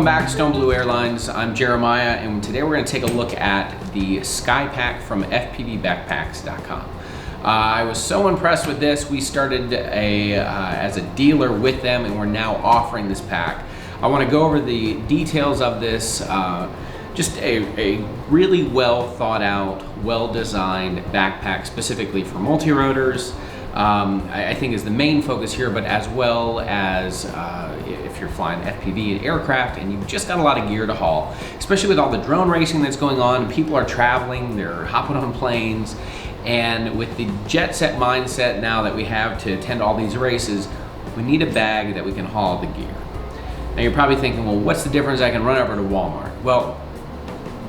Welcome back, Stone Blue Airlines. I'm Jeremiah, and today we're going to take a look at the Skypak from FPVBackpacks.com. I was so impressed with this. We started as a dealer with them, and we're now offering this pack. I want to go over the details of this. Just a really well thought out, well designed backpack specifically for multi-rotors. I think is the main focus here, but as well as if you're flying FPV aircraft and you've just got a lot of gear to haul, especially with all the drone racing that's going on. People are traveling, they're hopping on planes, and with the jet set mindset now that we have to attend all these races, we need a bag that we can haul the gear. Now you're probably thinking, well, what's the difference? I can run over to Walmart. Well,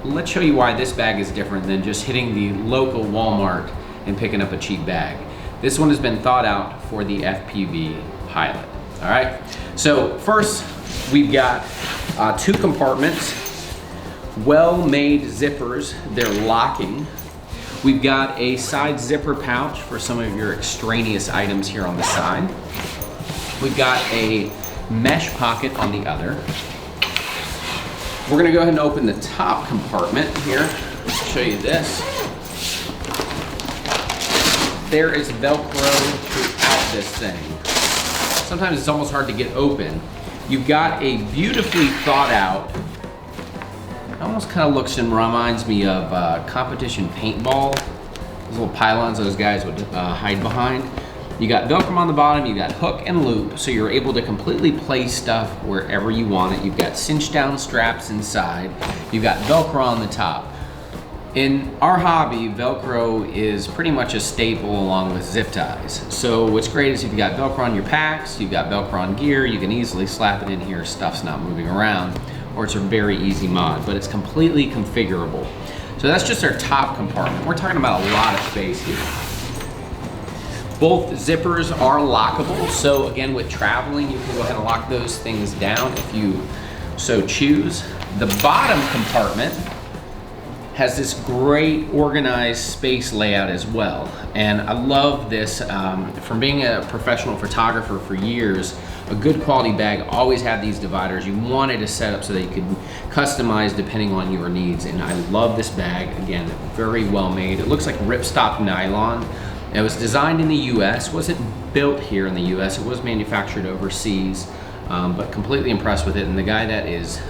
let's show you why this bag is different than just hitting the local Walmart and picking up a cheap bag. This one has been thought out for the FPV pilot. All right, so first we've got two compartments, well-made zippers. They're locking. We've got a side zipper pouch for some of your extraneous items here on the side. We've got a mesh pocket on the other. We're gonna go ahead and open the top compartment here. Show you this. There is Velcro throughout this thing. Sometimes it's almost hard to get open. You've got a beautifully thought out, it almost kind of looks and reminds me of competition paintball. Those little pylons those guys would hide behind. You got Velcro on the bottom, you got hook and loop, so you're able to completely place stuff wherever you want it. You've got cinch down straps inside. You've got Velcro on the top. In our hobby, Velcro is pretty much a staple along with zip ties. So what's great is if you've got Velcro on your packs, you've got Velcro on gear, you can easily slap it in here, stuff's not moving around, or it's a very easy mod, but it's completely configurable. So that's just our top compartment. We're talking about a lot of space here. Both zippers are lockable, so again, with traveling, you can go ahead and lock those things down if you so choose. The bottom compartment has this great organized space layout as well. And I love this. From being a professional photographer for years, a good quality bag always had these dividers. You wanted to set up so that you could customize depending on your needs. And I love this bag. Again, very well made. It looks like ripstop nylon. It was designed in the US, wasn't built here in the US, it was manufactured overseas, but completely impressed with it. And the guy that is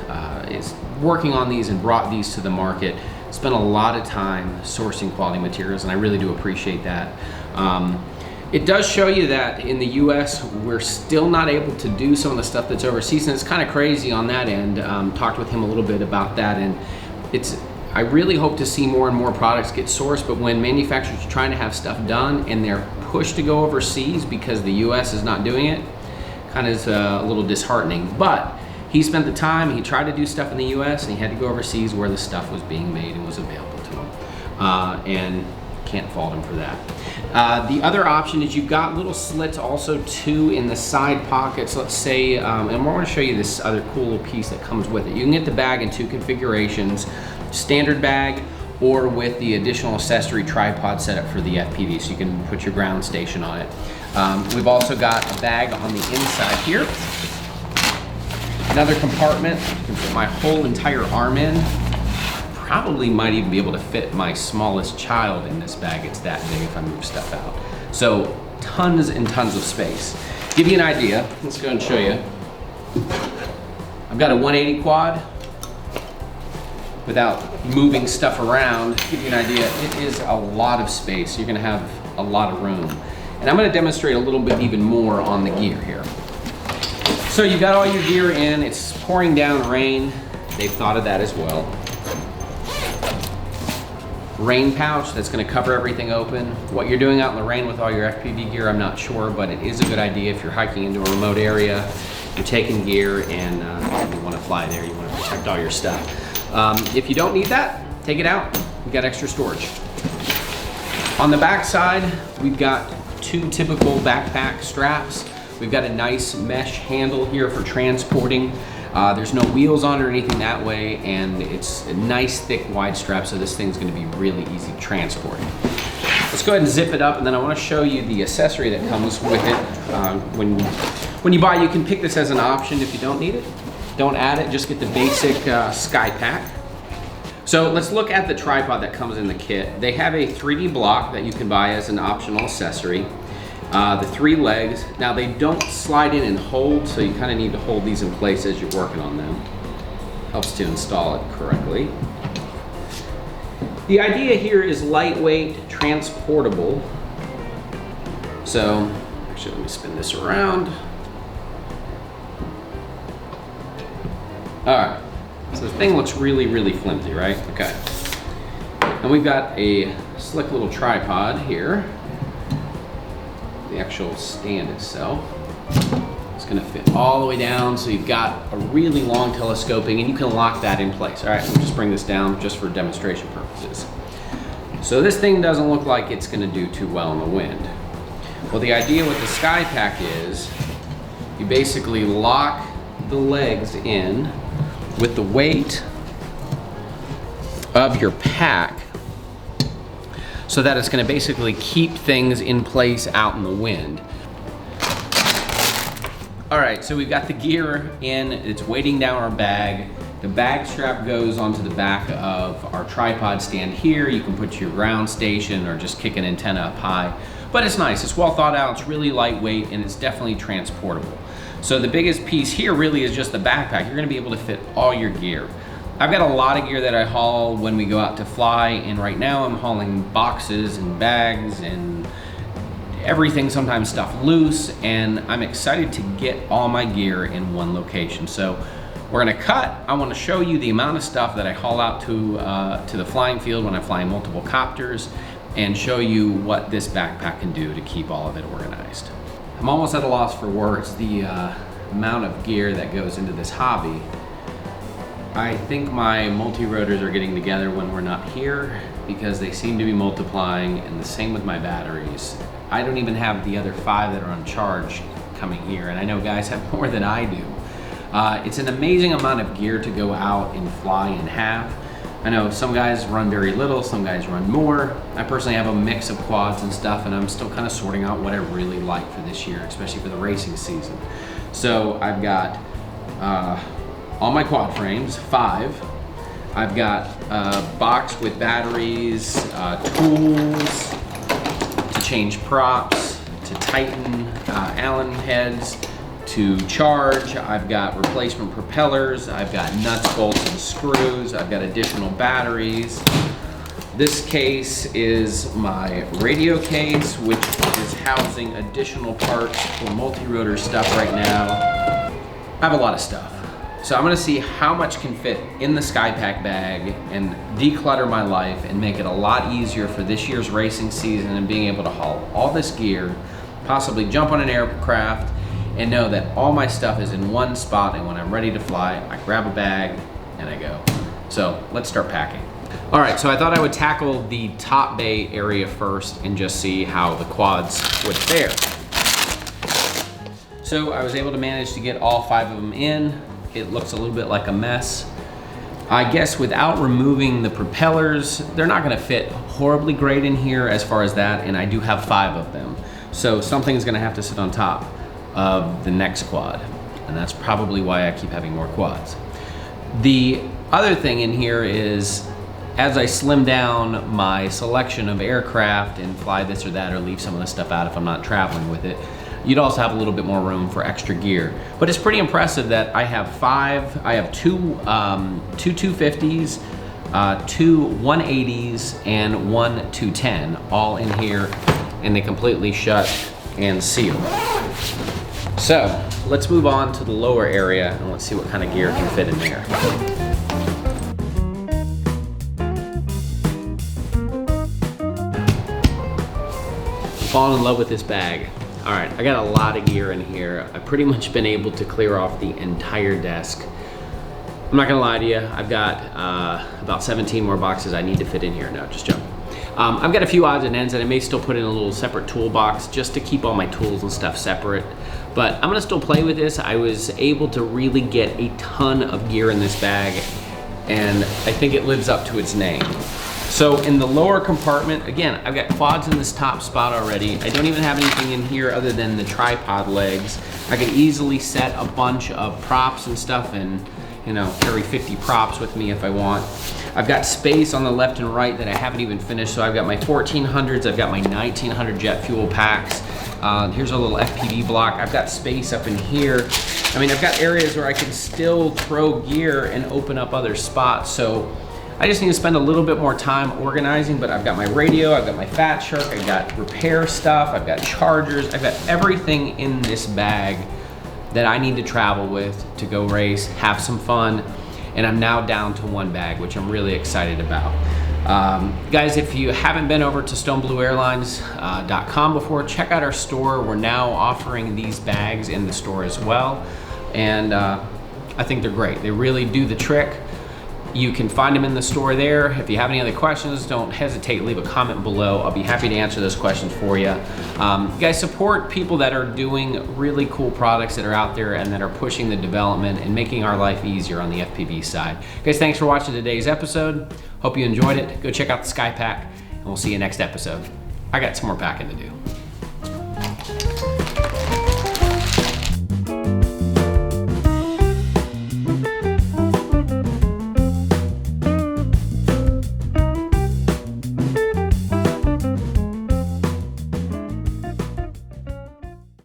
working on these and brought these to the market spent a lot of time sourcing quality materials, and I really do appreciate that. It does show you that in the US, we're still not able to do some of the stuff that's overseas, and it's kind of crazy on that end. Talked with him a little bit about that, and I really hope to see more and more products get sourced, but when manufacturers are trying to have stuff done and they're pushed to go overseas because the US is not doing it, kind of is a little disheartening. But he spent the time, he tried to do stuff in the US, and he had to go overseas where the stuff was being made and was available to him. And can't fault him for that. The other option is you've got little slits also too in the side pockets, let's say, and we're gonna show you this other cool little piece that comes with it. You can get the bag in two configurations, standard bag or with the additional accessory tripod setup for the FPV, so you can put your ground station on it. We've also got a bag on the inside here. Another compartment, you can put my whole entire arm in. Probably might even be able to fit my smallest child in this bag. It's that big if I move stuff out. So tons and tons of space. To give you an idea, let's go and show you. I've got a 180 quad. Without moving stuff around, to give you an idea, it is a lot of space. You're gonna have a lot of room. And I'm gonna demonstrate a little bit even more on the gear here. So you've got all your gear in, it's pouring down rain. They've thought of that as well. Rain pouch that's gonna cover everything open. What you're doing out in the rain with all your FPV gear, I'm not sure, but it is a good idea if you're hiking into a remote area, you're taking gear and you wanna fly there, you wanna protect all your stuff. If you don't need that, take it out. We've got extra storage. On the back side, we've got two typical backpack straps. We've got a nice mesh handle here for transporting. There's no wheels on it or anything that way, and it's a nice thick wide strap, so this thing's gonna be really easy to transport. Let's go ahead and zip it up, and then I wanna show you the accessory that comes with it. When you buy, you can pick this as an option if you don't need it. Don't add it, just get the basic Skypak. So let's look at the tripod that comes in the kit. They have a 3D block that you can buy as an optional accessory. The 3 legs, now they don't slide in and hold, so you kind of need to hold these in place as you're working on them. Helps to install it correctly. The idea here is lightweight, transportable. So, actually let me spin this around. All right, so the thing looks really, really flimsy, right? Okay. And we've got a slick little tripod here. The actual stand itself. It's gonna fit all the way down, so you've got a really long telescoping, and you can lock that in place. All right, we'll just bring this down just for demonstration purposes. So this thing doesn't look like it's gonna do too well in the wind. Well, the idea with the Skypak is you basically lock the legs in with the weight of your pack so that it's gonna basically keep things in place out in the wind. All right, so we've got the gear in, it's weighting down our bag. The bag strap goes onto the back of our tripod stand here. You can put your ground station or just kick an antenna up high. But it's nice, it's well thought out, it's really lightweight, and it's definitely transportable. So the biggest piece here really is just the backpack. You're gonna be able to fit all your gear. I've got a lot of gear that I haul when we go out to fly, and right now I'm hauling boxes and bags and everything, sometimes stuff loose, and I'm excited to get all my gear in one location. So we're gonna cut. I wanna show you the amount of stuff that I haul out to the flying field when I fly multiple copters, and show you what this backpack can do to keep all of it organized. I'm almost at a loss for words, the amount of gear that goes into this hobby. I think my multi-rotors are getting together when we're not here because they seem to be multiplying, and the same with my batteries. I don't even have the other 5 that are on charge coming here, and I know guys have more than I do. It's an amazing amount of gear to go out and fly and have. I know some guys run very little, some guys run more. I personally have a mix of quads and stuff, and I'm still kind of sorting out what I really like for this year, especially for the racing season. So I've got all my quad frames, 5. I've got a box with batteries, tools to change props, to tighten Allen heads, to charge. I've got replacement propellers. I've got nuts, bolts, and screws. I've got additional batteries. This case is my radio case, which is housing additional parts for multi-rotor stuff right now. I have a lot of stuff. So I'm gonna see how much can fit in the Skypak bag and declutter my life and make it a lot easier for this year's racing season and being able to haul all this gear, possibly jump on an aircraft, and know that all my stuff is in one spot, and when I'm ready to fly, I grab a bag and I go. So let's start packing. All right, so I thought I would tackle the top bay area first and just see how the quads would fare. So I was able to manage to get all 5 of them in. It looks a little bit like a mess. I guess without removing the propellers, they're not gonna fit horribly great in here as far as that, and I do have 5 of them. So something's gonna have to sit on top of the next quad, and that's probably why I keep having more quads. The other thing in here is, as I slim down my selection of aircraft and fly this or that, or leave some of the stuff out if I'm not traveling with it, you'd also have a little bit more room for extra gear. But it's pretty impressive that I have 2 250s, 2 180s, and 1 210 all in here, and they completely shut and seal. So let's move on to the lower area and let's see what kind of gear can fit in there. Fallen in love with this bag. All right, I got a lot of gear in here. I've pretty much been able to clear off the entire desk. I'm not gonna lie to you, I've got about 17 more boxes I need to fit in here. No, just joking. I've got a few odds and ends, and I may still put in a little separate toolbox just to keep all my tools and stuff separate. But I'm gonna still play with this. I was able to really get a ton of gear in this bag, and I think it lives up to its name. So in the lower compartment, again, I've got quads in this top spot already. I don't even have anything in here other than the tripod legs. I could easily set a bunch of props and stuff and, you know, carry 50 props with me if I want. I've got space on the left and right that I haven't even finished. So I've got my 1400s, I've got my 1900 jet fuel packs. Here's a little FPV block. I've got space up in here. I mean, I've got areas where I can still throw gear and open up other spots. So I just need to spend a little bit more time organizing, but I've got my radio, I've got my Fat Shark, I've got repair stuff, I've got chargers, I've got everything in this bag that I need to travel with to go race, have some fun, and I'm now down to one bag, which I'm really excited about. Guys, if you haven't been over to stoneblueairlines.com before, check out our store. We're now offering these bags in the store as well, and I think they're great. They really do the trick. You can find them in the store there. If you have any other questions, don't hesitate to leave a comment below. I'll be happy to answer those questions for you. Guys, support people that are doing really cool products that are out there and that are pushing the development and making our life easier on the FPV side. Guys, thanks for watching today's episode. Hope you enjoyed it. Go check out the Skypak, and we'll see you next episode. I got some more packing to do.